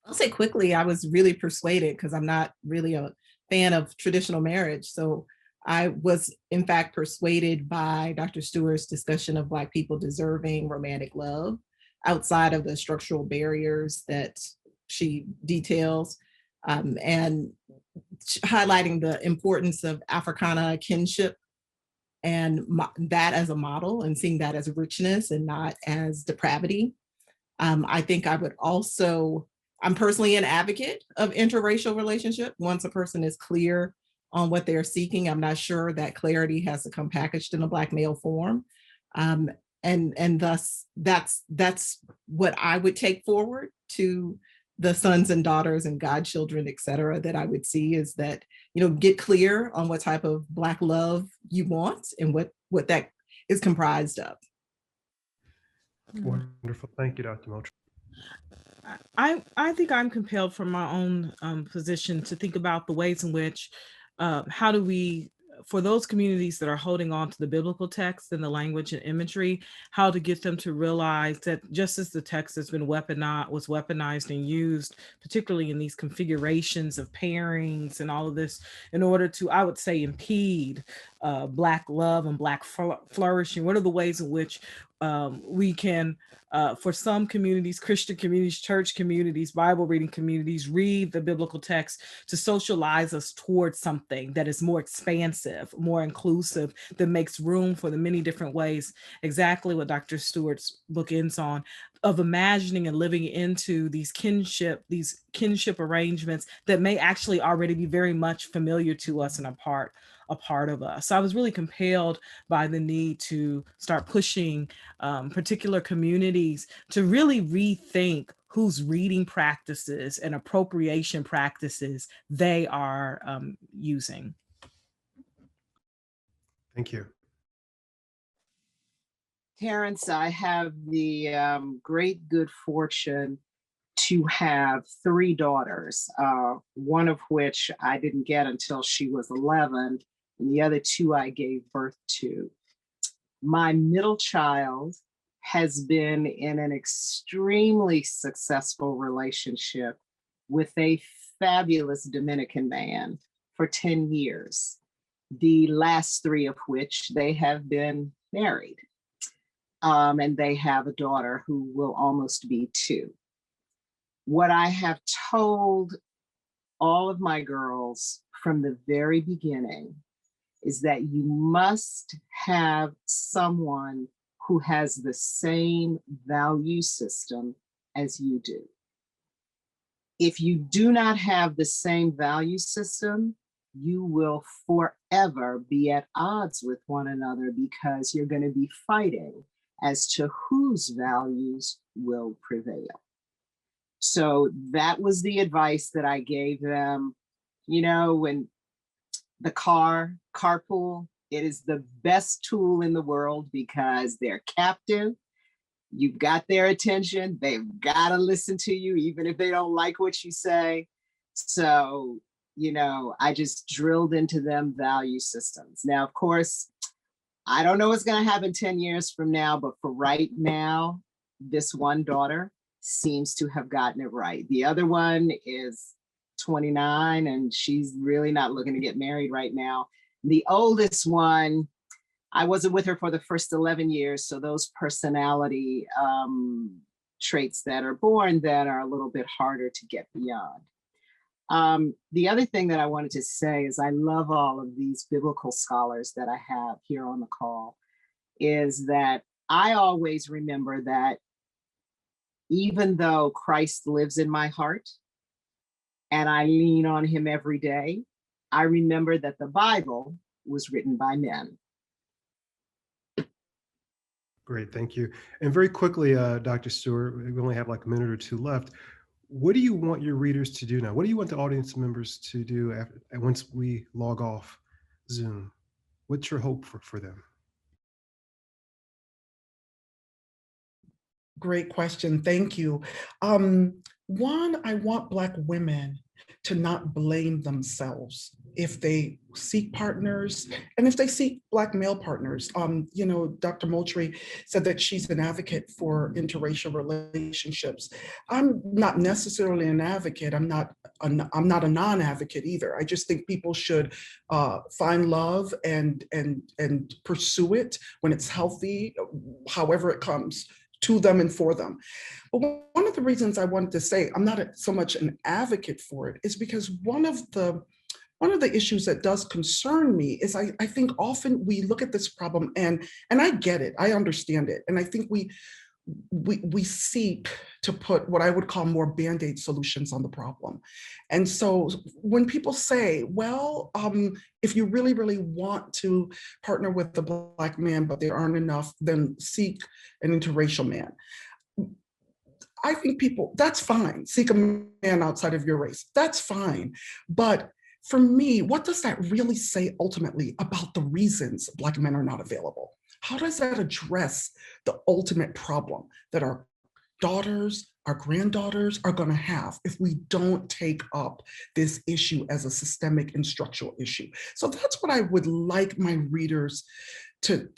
I'll say quickly, I was really persuaded, because I'm not really a fan of traditional marriage. So I was in fact persuaded by Dr. Stewart's discussion of Black people deserving romantic love outside of the structural barriers that she details, and highlighting the importance of Africana kinship and that as a model, and seeing that as richness and not as depravity. I think I would also I'm personally an advocate of interracial relationship. Once a person is clear on what they're seeking, I'm not sure that clarity has to come packaged in a Black male form. And thus that's what I would take forward to the sons and daughters and godchildren, et cetera, that I would see is that, get clear on what type of Black love you want and what that is comprised of. Wonderful. Thank you, Dr. Moultrie. I think I'm compelled from my own position to think about the ways in which, how do we, for those communities that are holding on to the biblical text and the language and imagery, how to get them to realize that just as the text has been was weaponized and used, particularly in these configurations of pairings and all of this, in order to, I would say, impede Black love and Black flourishing. What are the ways in which we can, for some communities, Christian communities, church communities, Bible reading communities, read the biblical text to socialize us towards something that is more expansive, more inclusive, that makes room for the many different ways, exactly what Dr. Stewart's book ends on, of imagining and living into these kinship arrangements that may actually already be very much familiar to us and a part of us. So I was really compelled by the need to start pushing particular communities to really rethink whose reading practices and appropriation practices they are using. Thank you. Terrence, I have the great good fortune to have 3 daughters, one of which I didn't get until she was 11, and the other 2 I gave birth to. My middle child has been in an extremely successful relationship with a fabulous Dominican man for 10 years, the last 3 of which they have been married. And they have a daughter who will almost be 2. What I have told all of my girls from the very beginning is that you must have someone who has the same value system as you do. If you do not have the same value system, you will forever be at odds with one another because you're going to be fighting as to whose values will prevail. So that was the advice that I gave them. When the carpool, it is the best tool in the world because they're captive. You've got their attention. They've got to listen to you, even if they don't like what you say. So, I just drilled into them value systems. Now, of course, I don't know what's going to happen 10 years from now, but for right now, this one daughter seems to have gotten it right. The other one is 29 and she's really not looking to get married right now. The oldest one, I wasn't with her for the first 11 years. So those personality traits that are born then are a little bit harder to get beyond. The other thing that I wanted to say is I love all of these biblical scholars that I have here on the call, is that I always remember that even though Christ lives in my heart and I lean on him every day, I remember that the Bible was written by men. Great, thank you. And very quickly, Dr. Stewart, we only have like a minute or 2 left. What do you want your readers to do now? What do you want the audience members to do once we log off Zoom? What's your hope for them? Great question. Thank you. One, I want Black women to not blame themselves if they seek partners and if they seek Black male partners. Dr. Moultrie said that she's an advocate for interracial relationships. I'm not necessarily an advocate. I'm not a non-advocate either. I just think people should find love and pursue it when it's healthy, however it comes to them and for them. But one of the reasons I wanted to say I'm not so much an advocate for it is because one of the issues that does concern me is I think often we look at this problem and I get it, I understand it. And I think we we seek to put what I would call more Band-Aid solutions on the problem. And so when people say, well, if you really, really want to partner with the Black man, but there aren't enough, then seek an interracial man. I think people, that's fine. Seek a man outside of your race. That's fine. But for me, what does that really say ultimately about the reasons Black men are not available? How does that address the ultimate problem that our daughters, our granddaughters are going to have if we don't take up this issue as a systemic and structural issue? So that's what I would like my readers to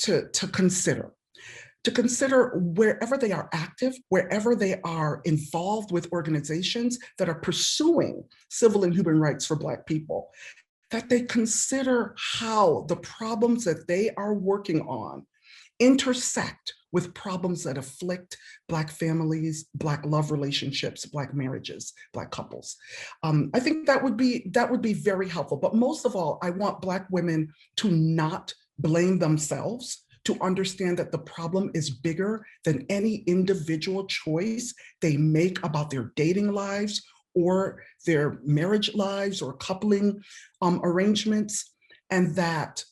consider. To consider wherever they are active, wherever they are involved with organizations that are pursuing civil and human rights for Black people, that they consider how the problems that they are working on intersect with problems that afflict Black families, Black love relationships, Black marriages, Black couples. I think that would be very helpful. But most of all, I want Black women to not blame themselves, to understand that the problem is bigger than any individual choice they make about their dating lives or their marriage lives or coupling arrangements, and that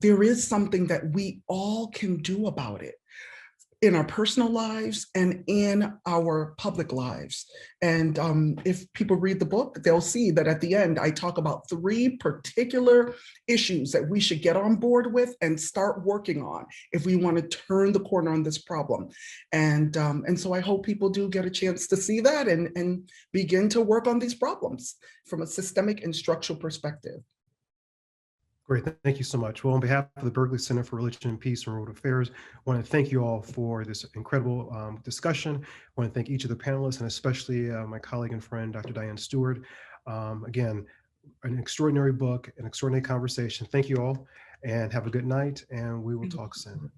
there is something that we all can do about it in our personal lives and in our public lives. And if people read the book, they'll see that at the end, I talk about 3 particular issues that we should get on board with and start working on if we want to turn the corner on this problem. And so I hope people do get a chance to see that and begin to work on these problems from a systemic and structural perspective. Great, thank you so much. Well, on behalf of the Berkley Center for Religion and Peace and World Affairs, I want to thank you all for this incredible discussion. I want to thank each of the panelists and especially my colleague and friend, Dr. Diane Stewart. Again, an extraordinary book, an extraordinary conversation. Thank you all and have a good night, and we will talk soon.